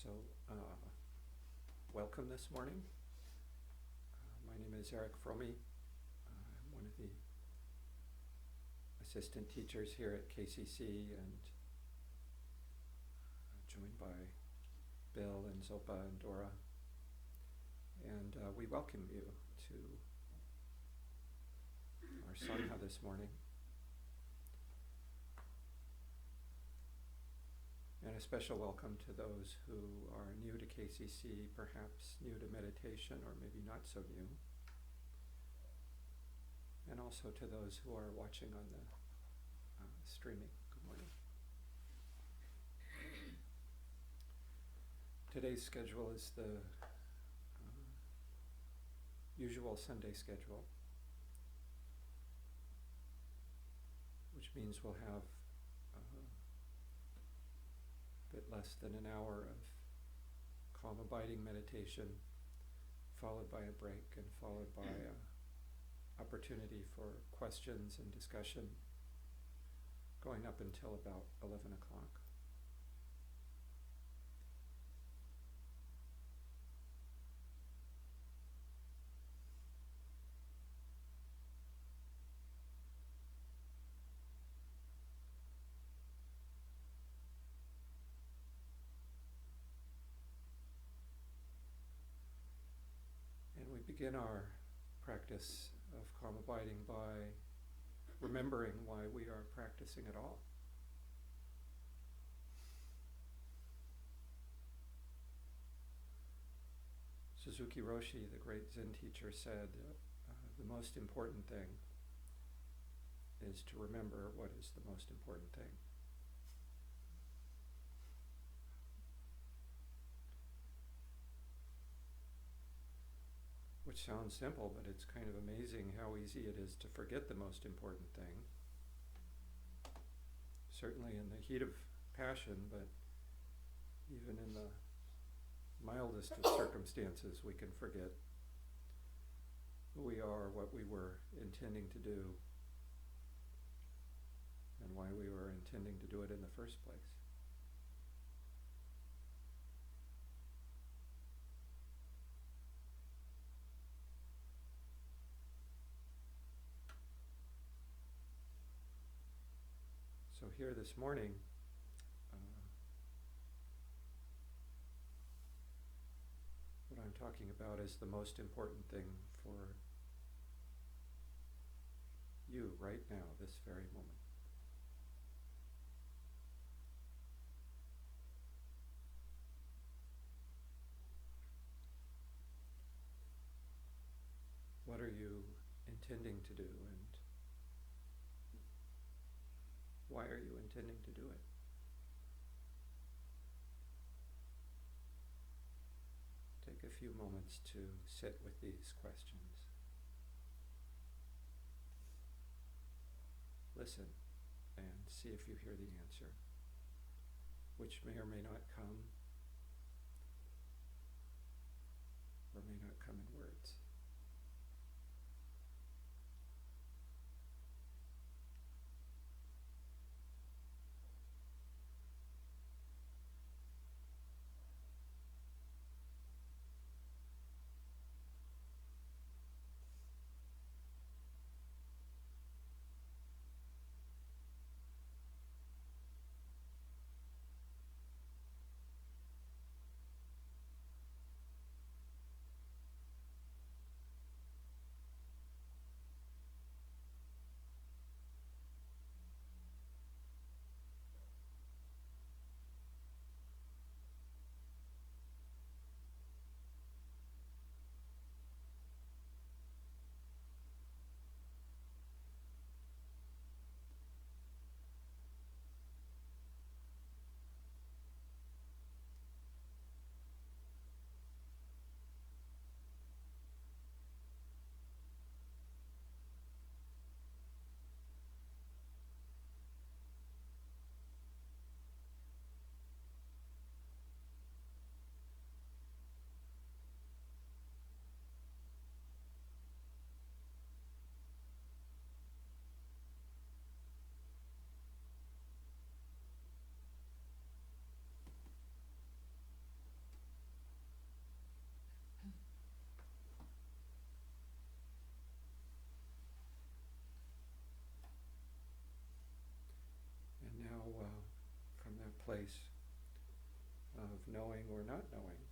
So, welcome this morning. My name is Erik Fromme. I'm one of the assistant teachers here at KCC and joined by Bill and Zopa and Dora. And we welcome you to our Sangha this morning. And a special welcome to those who are new to KCC, perhaps new to meditation, or maybe not so new. And also to those who are watching on the streaming. Good morning. Today's schedule is the usual Sunday schedule, which means we'll have bit less than an hour of calm abiding meditation, followed by a break and followed by an opportunity for questions and discussion, going up until about 11 o'clock. Begin our practice of calm abiding by remembering why we are practicing at all. Suzuki Roshi, the great Zen teacher, said the most important thing is to remember what is the most important thing. Which sounds simple, but it's kind of amazing how easy it is to forget the most important thing. Certainly in the heat of passion, but even in the mildest of circumstances, we can forget who we are, what we were intending to do, and why we were intending to do it in the first place. So here this morning, what I'm talking about is the most important thing for you right now, this very moment. What are you intending to do, and why are you intending to do it? Take a few moments to sit with these questions. Listen and see if you hear the answer, which may or may not come, or may not come in words. knowing or not knowing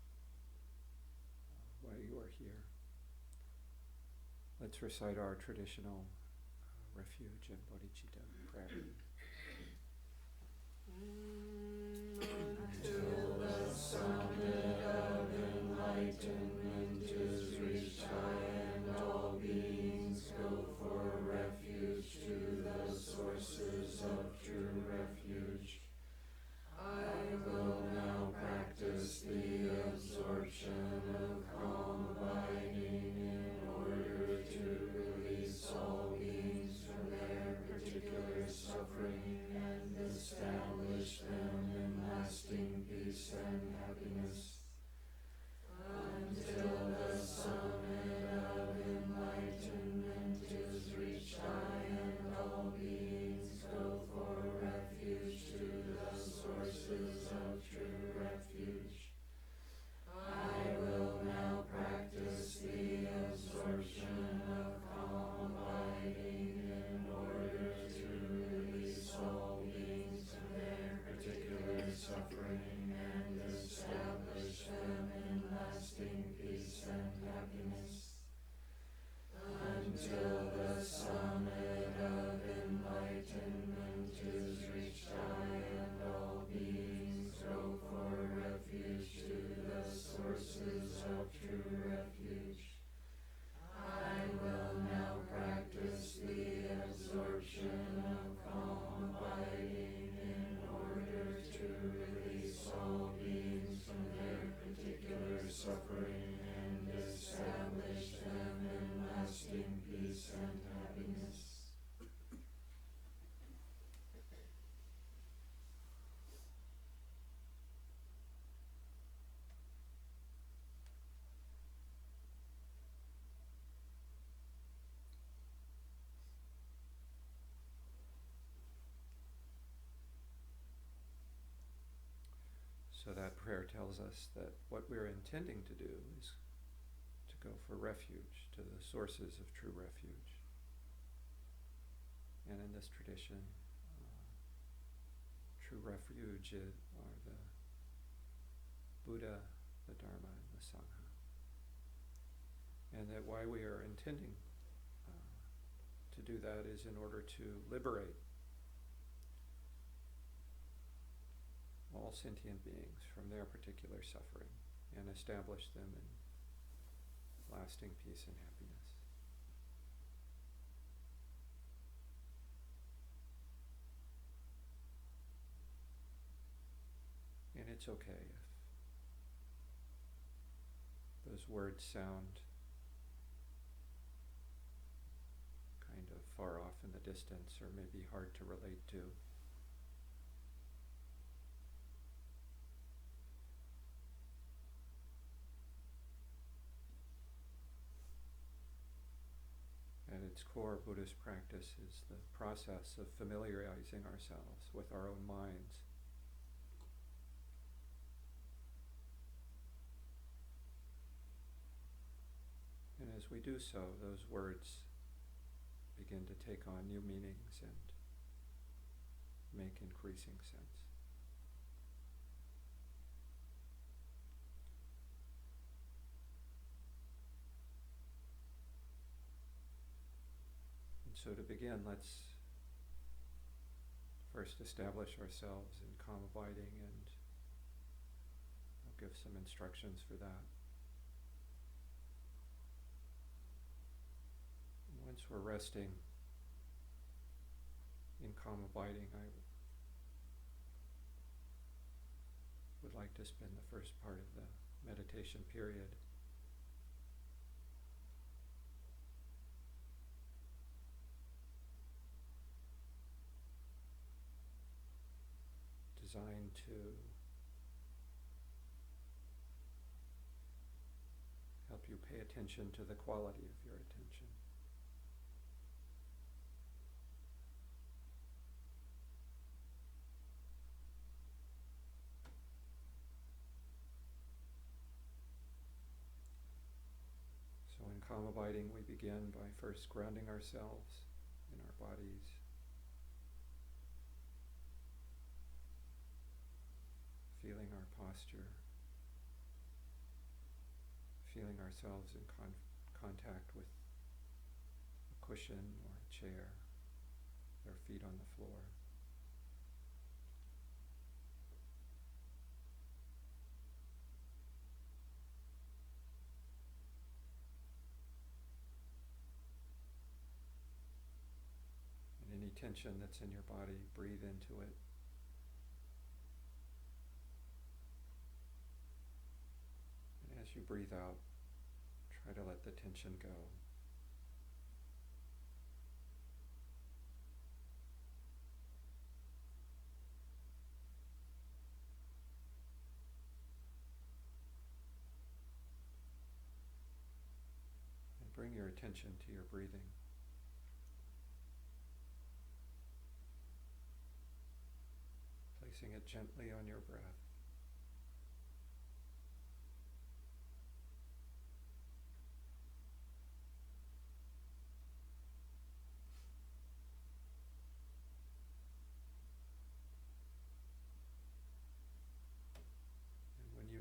why you are here. Let's recite our traditional refuge and bodhicitta prayer. Until the summit of enlightenment is reached, I and all beings go for refuge to the sources of true refuge. I will now practice the absorption of calm abiding in order to release all beings from their particular suffering and establish them in lasting peace and happiness. Until the summit of enlightenment is reached, I and all beings go for refuge to the sources of true refuge. I will now practice the absorption of calm abiding in order to release all beings from their particular suffering and establish them in lasting peace and happiness. Until the summit of enlightenment is reached, I and all beings go for refuge to the sources of true refuge. I will now practice the absorption of calm abiding in order to release all beings from their particular suffering and establish them in lasting peace and happiness. So that prayer tells us that what we're intending to do is to go for refuge, to the sources of true refuge. And in this tradition, true refuge are the Buddha, the Dharma, and the Sangha. And that why we are intending to do that is in order to liberate all sentient beings from their particular suffering and establish them in lasting peace and happiness. And it's okay if those words sound kind of far off in the distance or maybe hard to relate to. At its core, Buddhist practice is the process of familiarizing ourselves with our own minds. And as we do so, those words begin to take on new meanings and make increasing sense. So to begin, let's first establish ourselves in calm abiding, and I'll give some instructions for that. And once we're resting in calm abiding, I would like to spend the first part of the meditation period designed to help you pay attention to the quality of your attention. So in calm abiding, we begin by first grounding ourselves in our bodies. Feeling our posture, feeling ourselves in contact with a cushion or a chair, their feet on the floor. And any tension that's in your body, breathe into it. And as you breathe out, try to let the tension go. And bring your attention to your breathing. Placing it gently on your breath.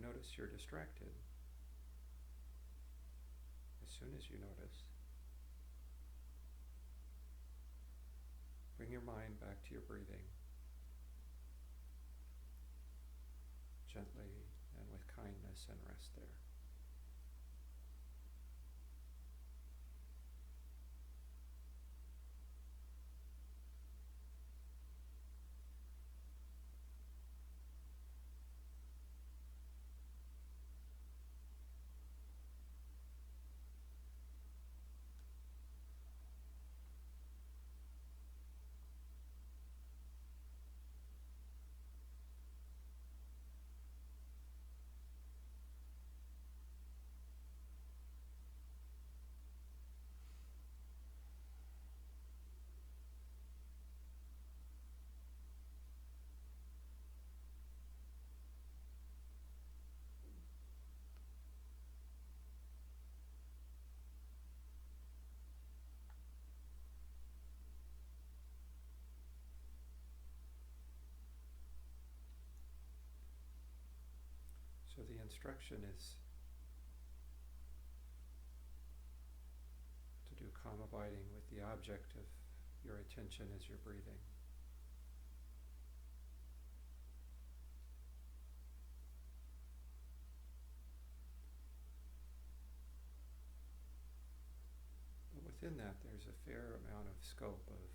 Notice you're distracted. As soon as you notice, bring your mind back to your breathing, gently and with kindness, and rest there. So the instruction is to do calm abiding with the object of your attention as you're breathing. But within that, there's a fair amount of scope of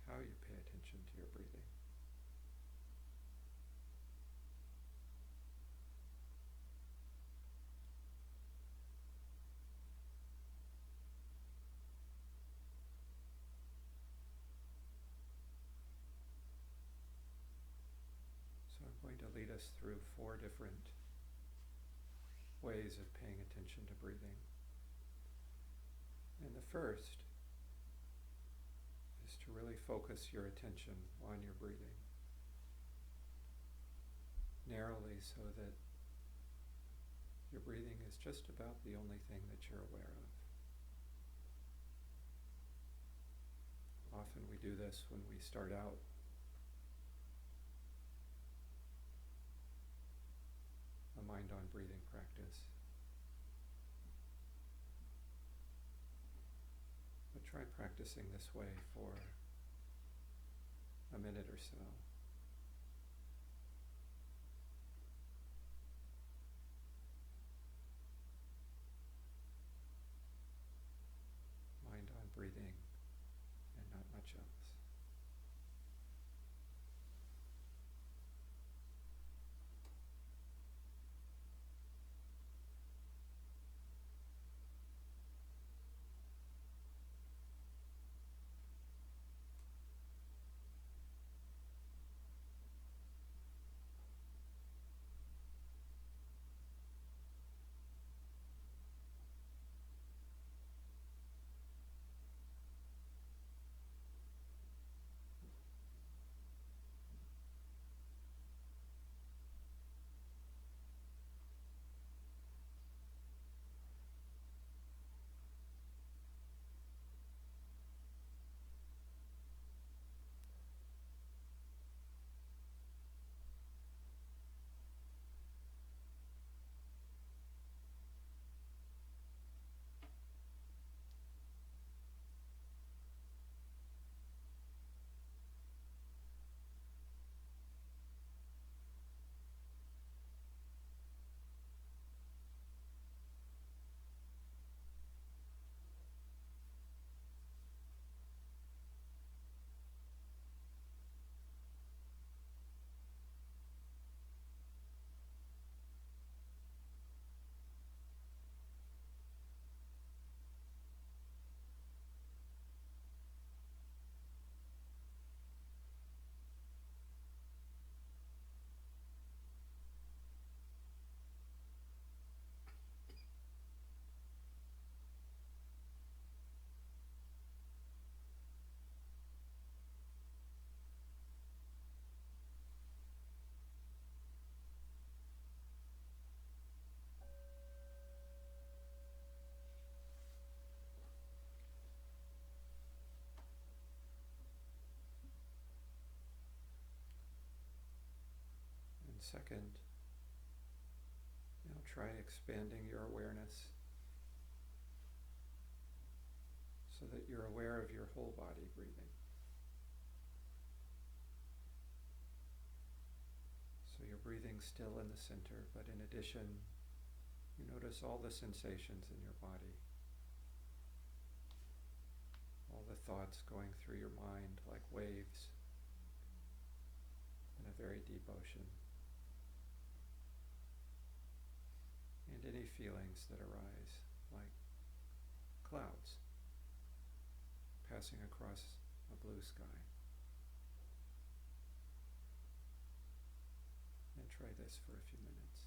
how you pay attention to your breathing. So I'm going to lead us through 4 different ways of paying attention to breathing. And the first is to really focus your attention on your breathing, narrowly, so that your breathing is just about the only thing that you're aware of. Often we do this when we start out. A mind on breathing practice. But try practicing this way for a minute or so. Mind on breathing and not much else. And second, now try expanding your awareness so that you're aware of your whole body breathing. So you're breathing still in the center, but in addition, you notice all the sensations in your body, all the thoughts going through your mind like waves in a very deep ocean, and any feelings that arise like clouds passing across a blue sky. And try this for a few minutes.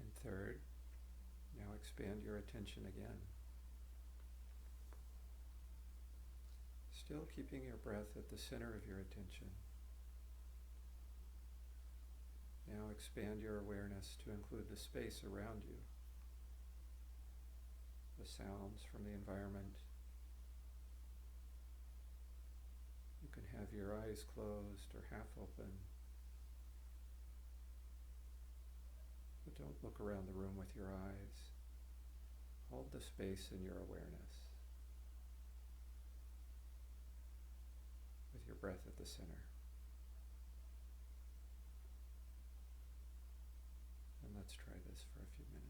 And third, now expand your attention again. Still keeping your breath at the center of your attention. Now expand your awareness to include the space around you, the sounds from the environment. You can have your eyes closed or half open, but don't look around the room with your eyes. Hold the space in your awareness, with your breath at the center. And let's try this for a few minutes.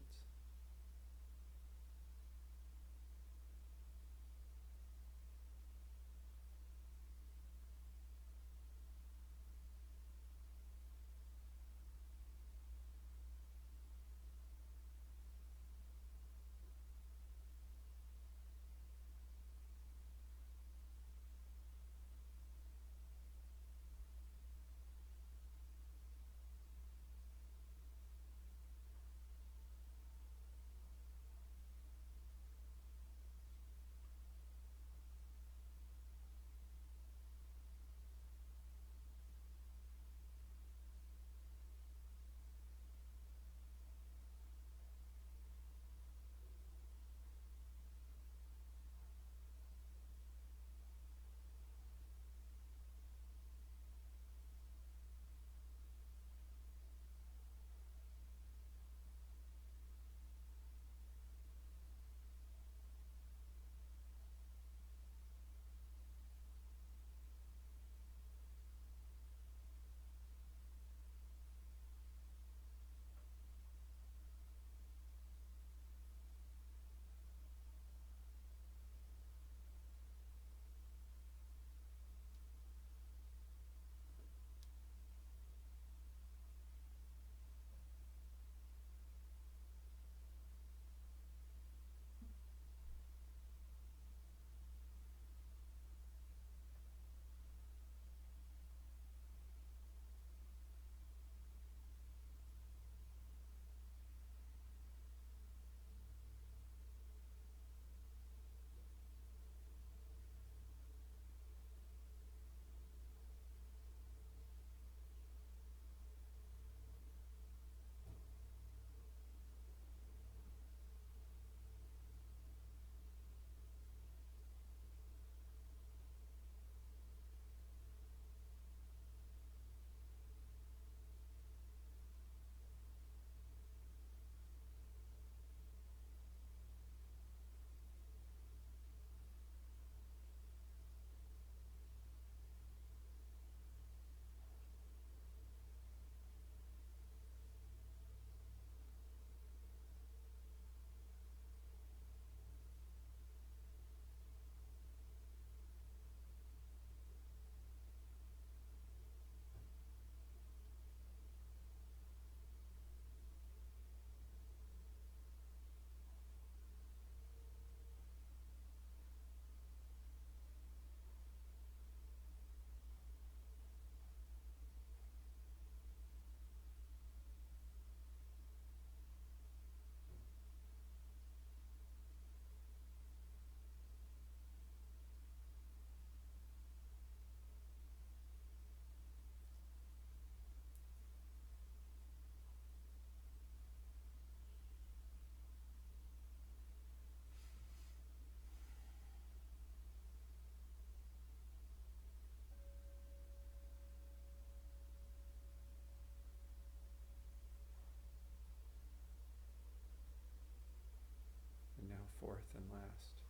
fourth and last.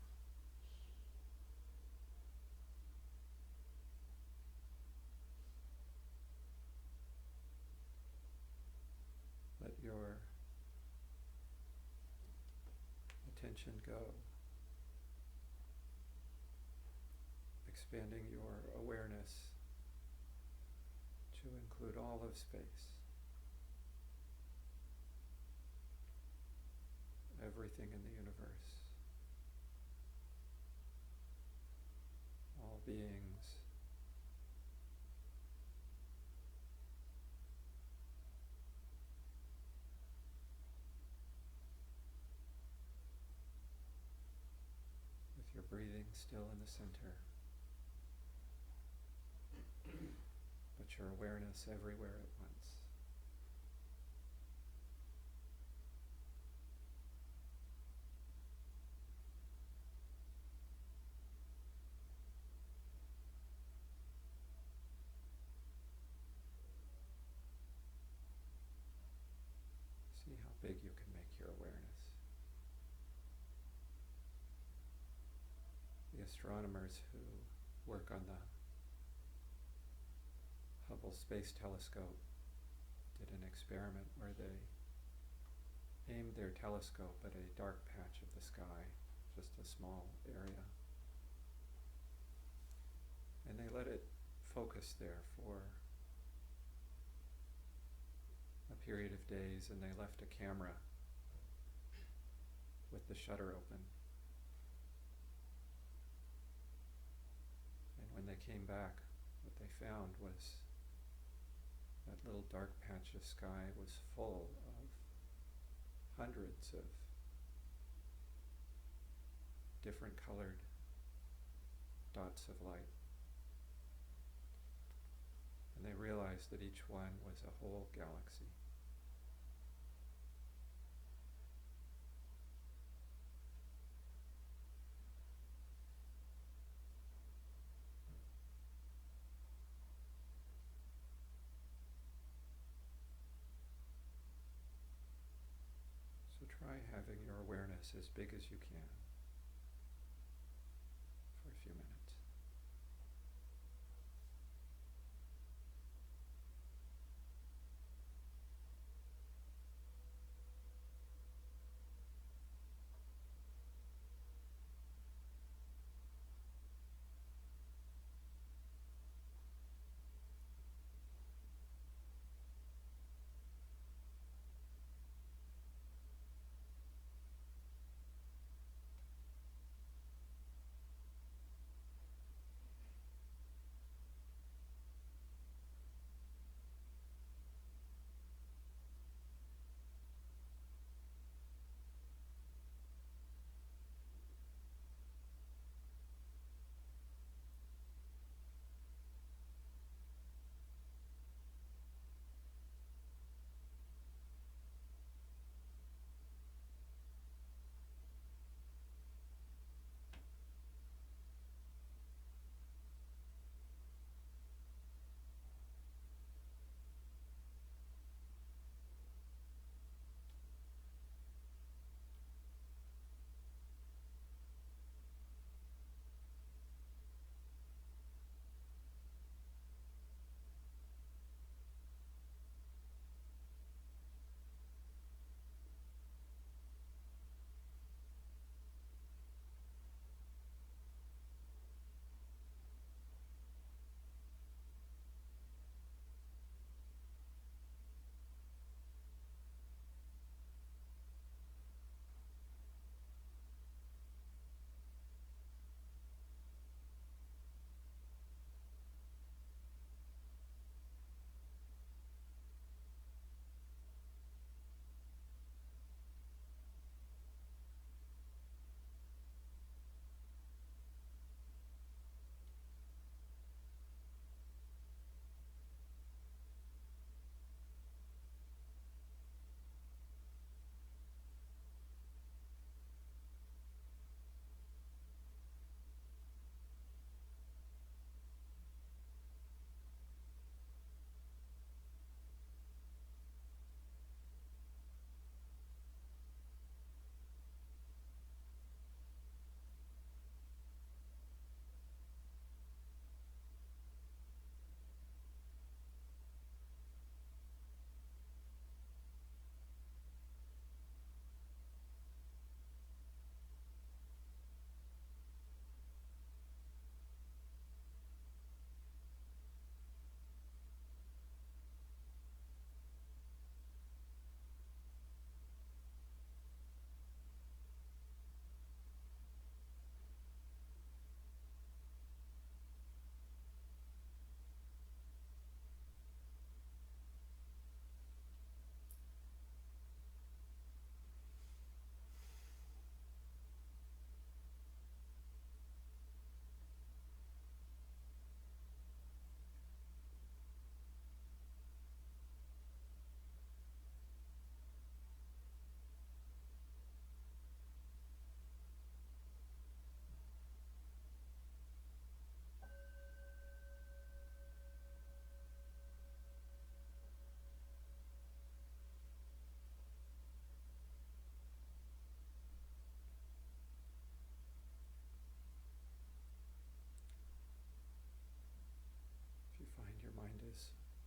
Let your attention go, expanding your awareness to include all of space, everything in the universe, all beings, with your breathing still in the center, but your awareness everywhere at once. See how big you can make your awareness. The astronomers who work on the Hubble Space Telescope did an experiment where they aimed their telescope at a dark patch of the sky, just a small area, and they let it focus there for a period of days, and they left a camera with the shutter open. And when they came back, what they found was that little dark patch of sky was full of hundreds of different colored dots of light. And they realized that each one was a whole galaxy. So try having your awareness as big as you can for a few minutes.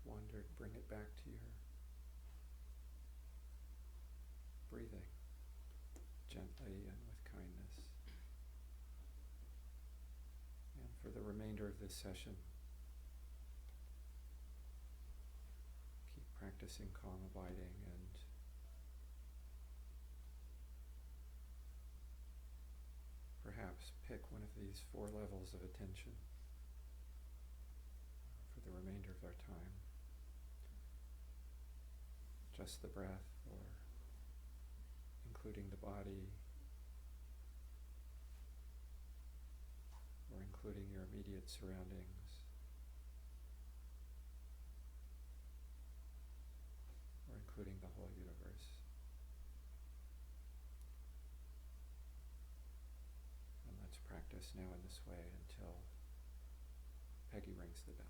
wandered, bring it back to your breathing, gently and with kindness. And for the remainder of this session, keep practicing calm abiding and perhaps pick one of these 4 levels of attention for the remainder of our time. Just the breath, or including the body, or including your immediate surroundings, or including the whole universe. And let's practice now in this way until Peggy rings the bell.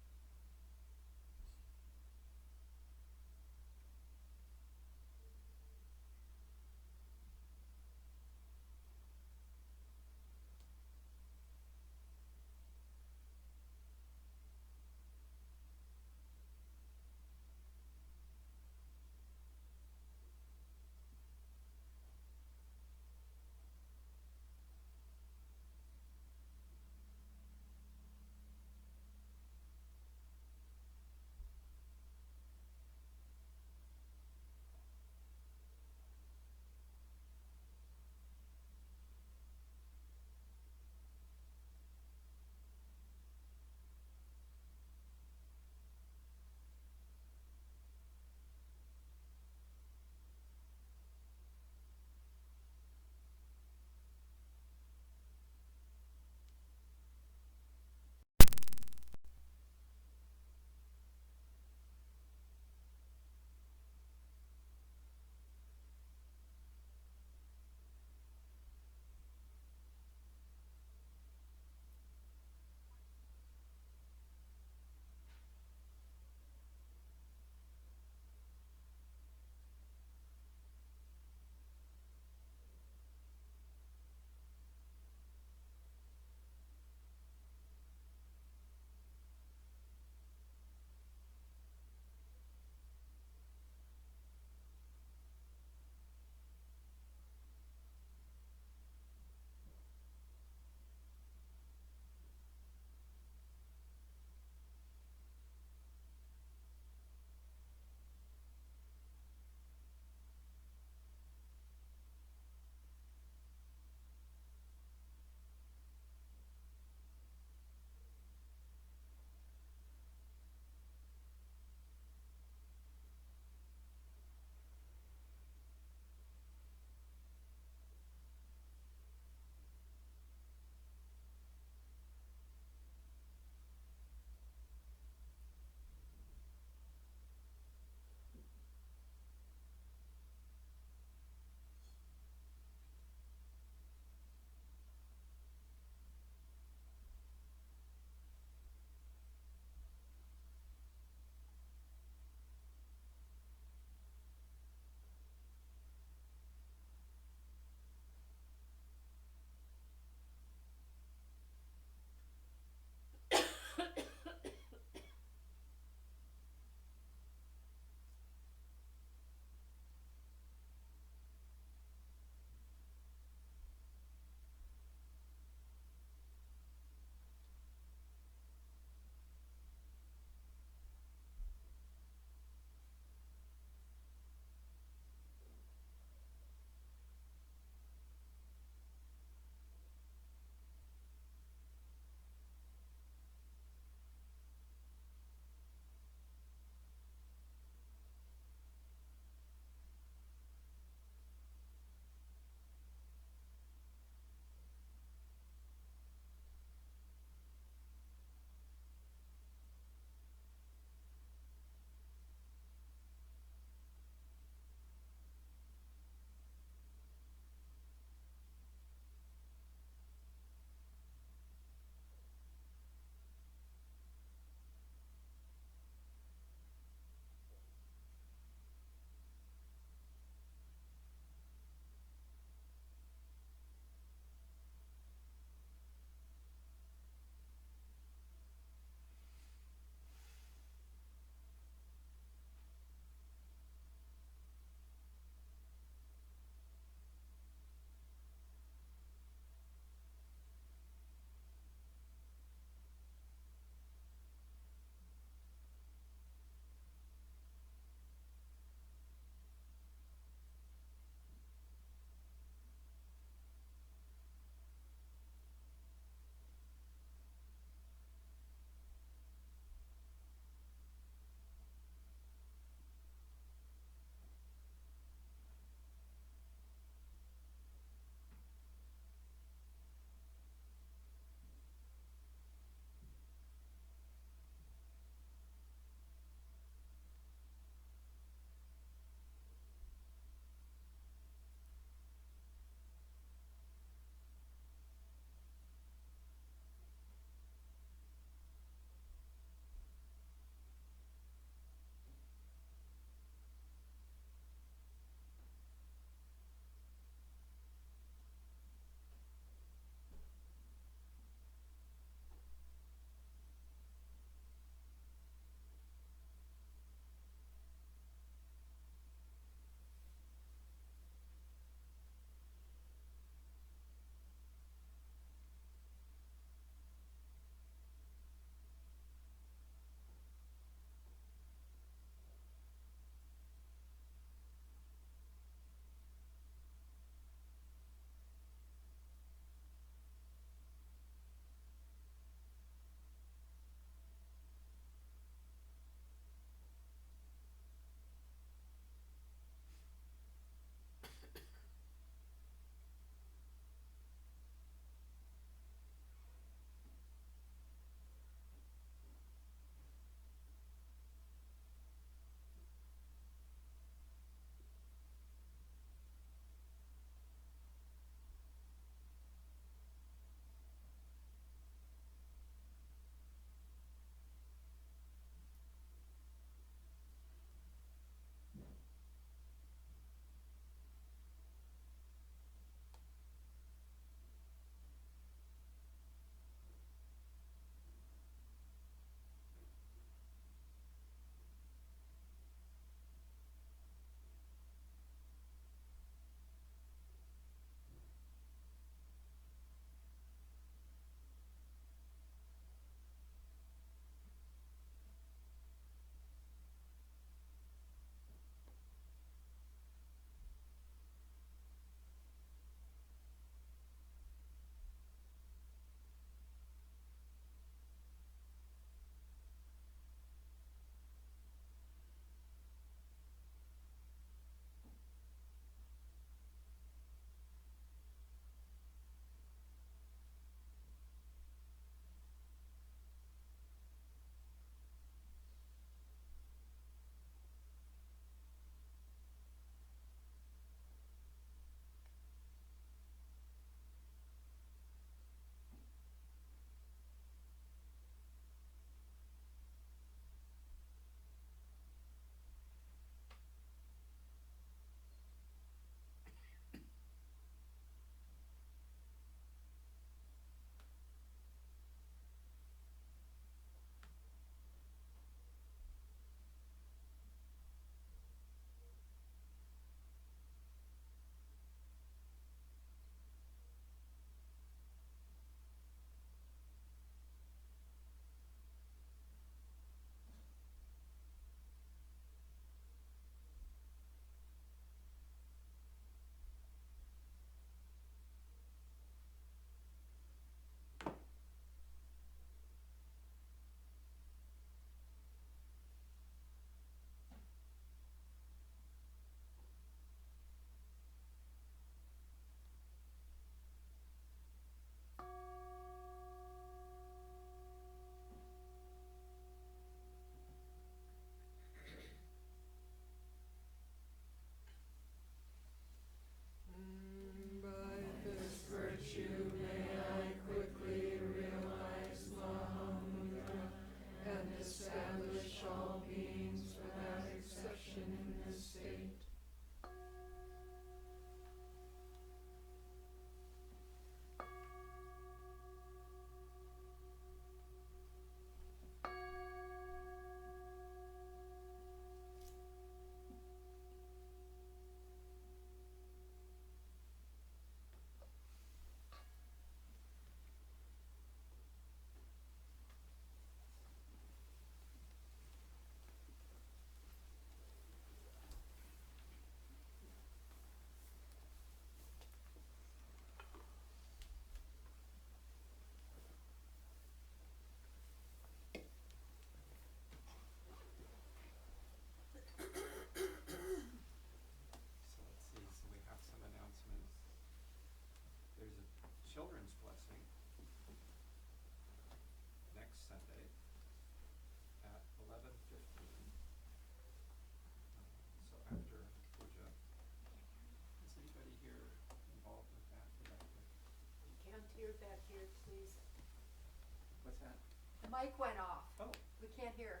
mic went off. Oh. We can't hear.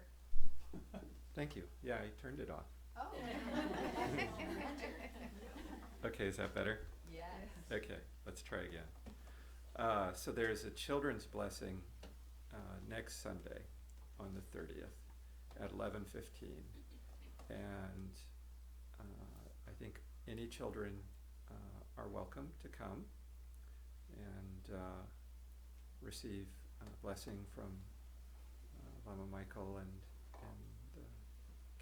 Thank you. Yeah, I turned it off. Oh. Okay, is that better? Yes. Okay, let's try again. So there's a children's blessing next Sunday on the 30th at 11:15. And I think any children are welcome to come and receive blessing from Lama Michael and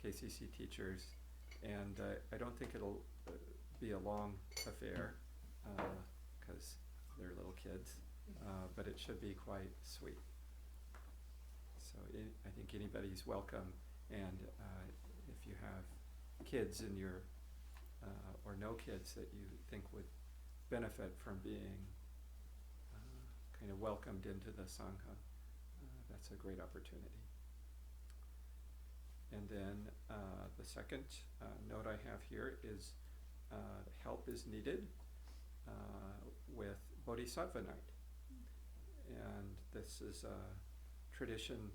KCC teachers. And I don't think it'll be a long affair because they're little kids, but it should be quite sweet. So I think anybody's welcome, and if you have kids in your or no kids that you think would benefit from being kind of welcomed into the Sangha, that's a great opportunity. And then the second note I have here is help is needed with Bodhisattva Night. And this is a tradition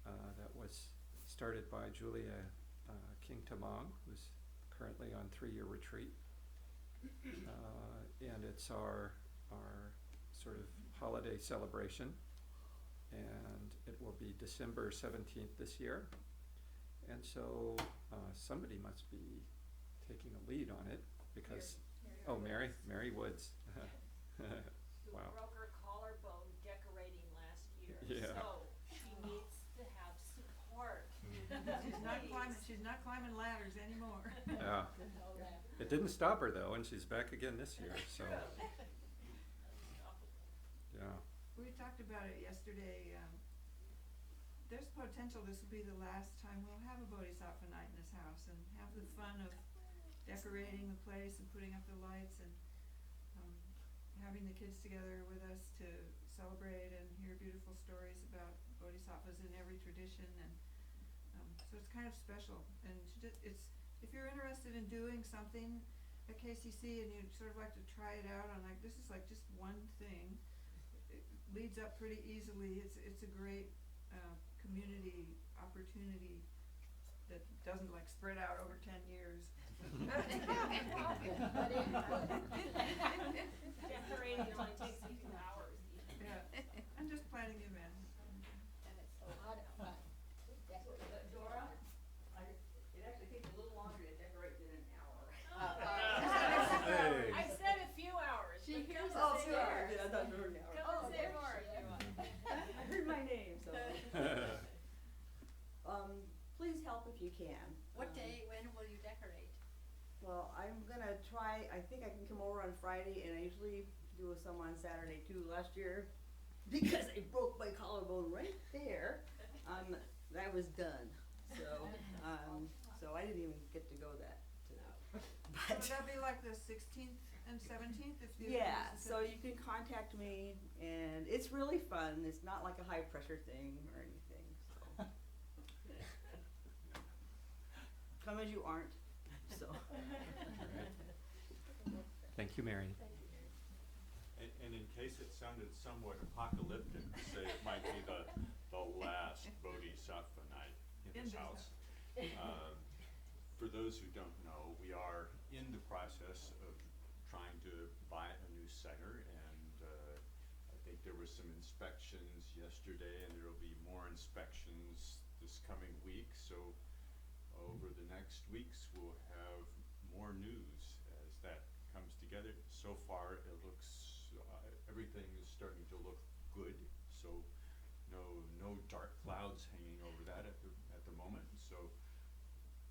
that was started by Julia King Tamang, who's currently on 3-year retreat. And it's our sort of holiday celebration. And it will be December 17th this year. And so somebody must be taking a lead on it because, Mary Woods. Who Wow. broke her collarbone decorating last year. Yeah. So she needs to have support. She's not climbing ladders anymore. Yeah. It didn't stop her though, and she's back again this year. So, yeah. We talked about it yesterday. There's potential this will be the last time we'll have a Bodhisattva night in this house and have the fun of decorating the place and putting up the lights and having the kids together with us to celebrate and hear beautiful stories about Bodhisattvas in every tradition. And so it's kind of special. And it's if you're interested in doing something at KCC and you'd sort of like to try it out on this is like just one thing, it leads up pretty easily. It's a great community opportunity that doesn't spread out over 10 years. Decorating only takes a few hours. Yeah, I'm just planning the event. And it's a lot of fun. Dora, it actually takes a little longer to decorate than an hour. Hey. I said a few hours. She but hears come us and say here. more. I thought you heard an hour. Come and say more if you want. I heard my name, so. Please help if you can. What day, when will you decorate? Well, I'm gonna try, I think I can come over on Friday, and I usually do some on Saturday too. Last year, because I broke my collarbone right there, that was done. So, so I didn't even get to go that. Would that be like the 16th and 17th? Yeah, so you can contact me, and it's really fun. It's not like a high pressure thing or anything. So. Come as you aren't. So. Thank you, Mary. And in case it sounded somewhat apocalyptic, say it might be the last Bodhisattva night in this house. For those who don't know, we are in the process of trying to buy a new center, and I think there were some inspections yesterday, and there will be more inspections this coming week. So over the next weeks, we'll have more news as that comes together. So far, it looks everything is starting to look good. So no dark clouds hanging over that at the moment. So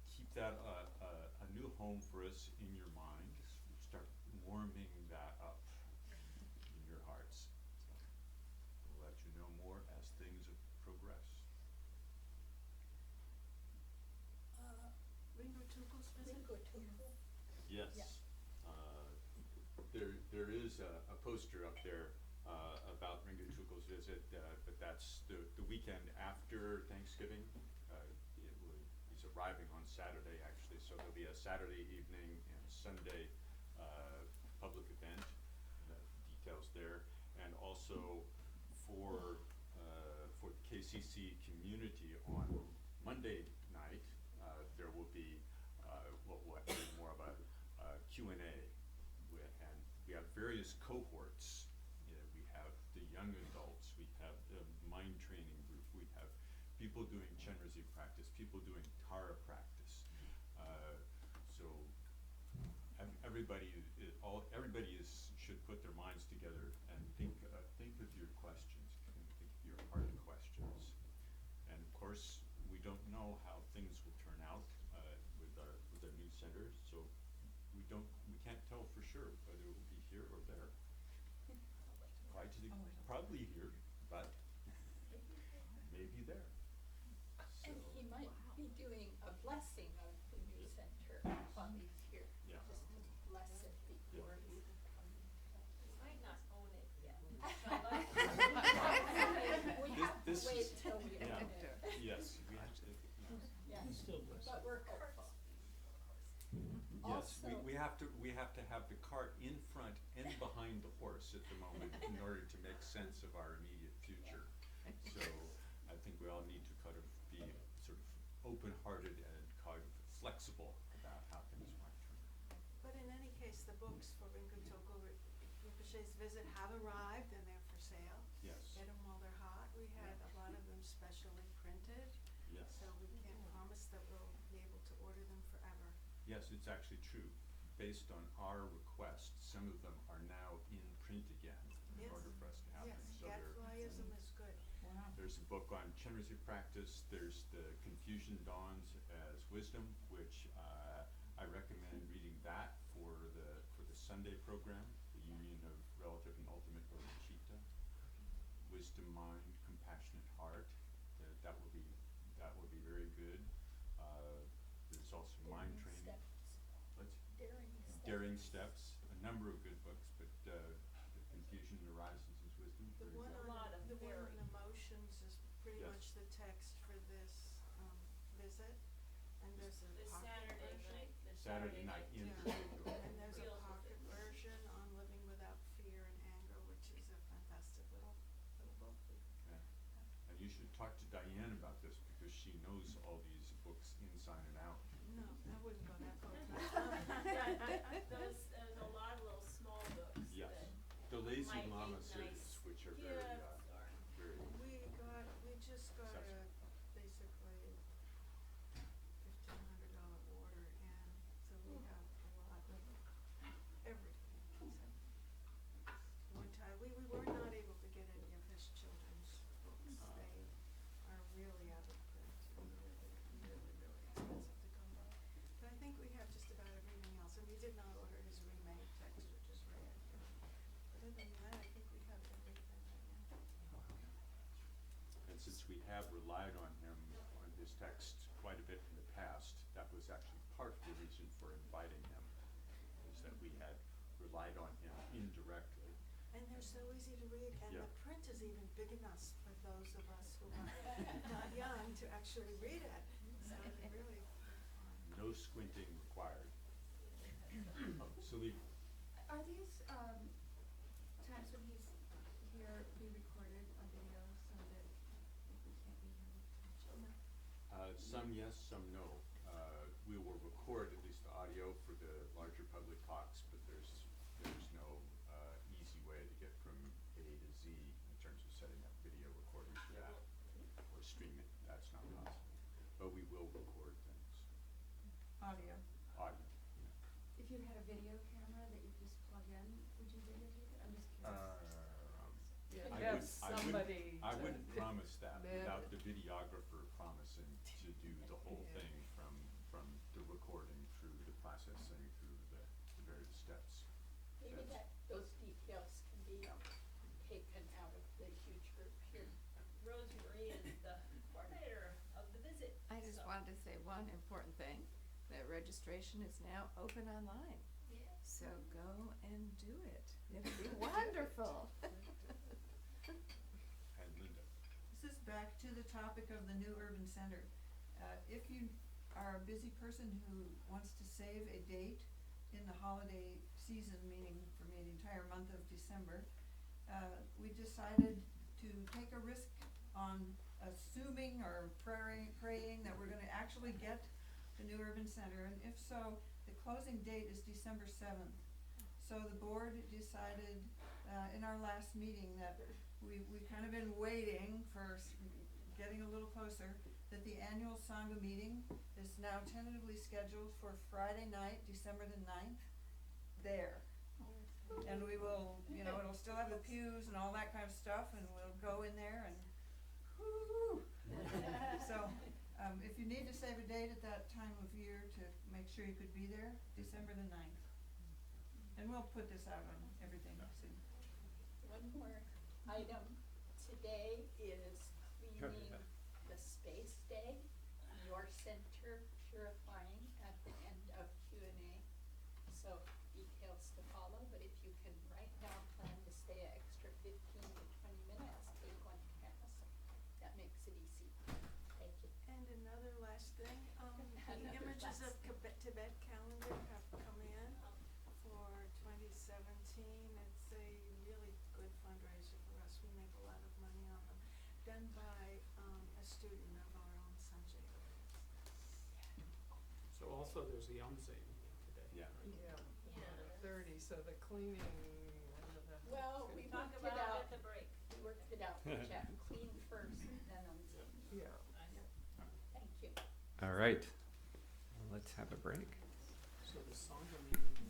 keep that a new home for us in your mind. Start warming that up in your hearts. So we'll let you know more as things progress. Ringo Tukel's visit? Yes. Yeah. There is a poster up there about Ringo Tukel's visit, but that's the weekend after Thanksgiving. He's arriving on Saturday, actually, so there'll be a Saturday evening and Sunday public event. Details there, and also for the KCC community on Monday night, there will be what more of a Q&A, and we have various cohorts. You know, we have the young adults, we have the mind training group, we have people doing Chenrezig practice, people doing Tara practice. So everybody should put their minds together and think of your questions, think of your hard questions. And of course, we don't know how things will turn out with our new center, so we can't tell for sure whether it will be here or there. Probably here, but maybe there. And So, he might be doing a blessing of the new center while he's here. Yeah. Just to bless it before he. Might not own it yet. We have to This is- wait till we yeah. open it. yes, we have to, Yeah, but we're hopeful. yes, Also- we have to have the cart in front and behind the horse at the moment in order to make sense of our immediate future. So I think we all need to kind of be sort of open-hearted and kind of flexible about how things might turn out. But in any case, the books for Rinpoche's visit have arrived and they're for sale. Yes, Get them while they're hot. We had a lot of them specially printed, yes. so we can't promise that we'll be able to order them forever. Yes, it's actually true. Based on our request, some of them are now in print again in Yes. order for us to have Yes, them. So Gadflyism is good. there's a book on Chenrezig practice. There's the Confusion Dawns as Wisdom, which I recommend reading that for the Sunday program, the Union of Relative and Ultimate Bodhicitta. Wisdom Mind, Compassionate Heart. That will be very good. There's also Mind Training. What's Daring Steps, a number of good books, but the Confusion Arises as Wisdom. The very one good. A lot of the one very- on emotions is pretty Yes. much the text for this visit. And there's a This pocket Saturday version. night, this Saturday night in Yeah. particular. And there's a Deals with pocket it. version on living without fear and anger, which is a fantastic little book. Yeah. And you should talk to Diane about this because she knows all these books inside and out. No, I wouldn't go that far. There's a lot of little small books Yes. that The Lazy might Llama make series, nice which are gifts very, or. very, We just got a Exceptional. basically $1,500 order, and so we have a lot of everything. One time, we were not able to get any of his children's books. They are really out of print, and really expensive to come by. But I think we have just about everything else, and we did not order his remade text, which is rare. But other than that, I think we have everything right now. and since we have relied on him, on his text quite a bit in the past, that was actually part of the reason for inviting him, is that we had relied on him indirectly. And they're so easy to read, and Yeah. the print is even big enough for those of us who are not young to actually read it. So they're really fun. No squinting required. Salute. Are these, times when he's here be recorded on video so that if we can't be here, we can watch it? Some yes, some no. We will record at least the audio for the larger public talks, but there's no easy way to get from A to Z in terms of setting up video recording for that or stream it. That's not possible. But we will record things. Audio. Audio. If you had a video camera that you just plug in, would you videotape it? I'm just curious. I wouldn't promise that without the videographer promising to do the whole thing from the recording through the processing through the various steps. Maybe those details can be taken out of the huge group here. Rosemary is the coordinator of the visit. I just so- wanted to say one important thing, that registration is now open online. Yeah. So go and do it. It'll be wonderful. And Linda. This is back to the topic of the new urban center. If you are a busy person who wants to save a date in the holiday season, meaning for me the entire month of December, we decided to take a risk on a assuming or praying that we're gonna actually get the new urban center, and if so, the closing date is December 7th. So the board decided, in our last meeting that we kind of been waiting for getting a little closer, that the annual Sangha meeting is now tentatively scheduled for Friday night, December the 9th, there. And we will, you know, it'll still have the pews and all that kind of stuff, and we'll go in there and whoo. So, if you need to save a date at that time of year to make sure you could be there, December the 9th. And we'll put this out on everything soon. One more item. Today is cleaning the space day, your center purifying at the end of Q&A. So details to follow, but if you can right now plan to stay an extra 15 to 20 minutes, take one task. That makes it easy. Thank you. And another last thing, the Another images of last thing. Tibet calendar have come in for 2017. It's a really good fundraiser for us. We make a lot of money on them. Done by a student of our own, Sanjay. So also there's the Yonsei meeting today. Yeah. right? Yeah. 30, so the cleaning, when did that? Well, we Talk worked it about out. it at the break. We worked it out, Jeff. Clean first, then unseen. Yeah. Thank you. All right. Well, let's have a break. So the Sangha meeting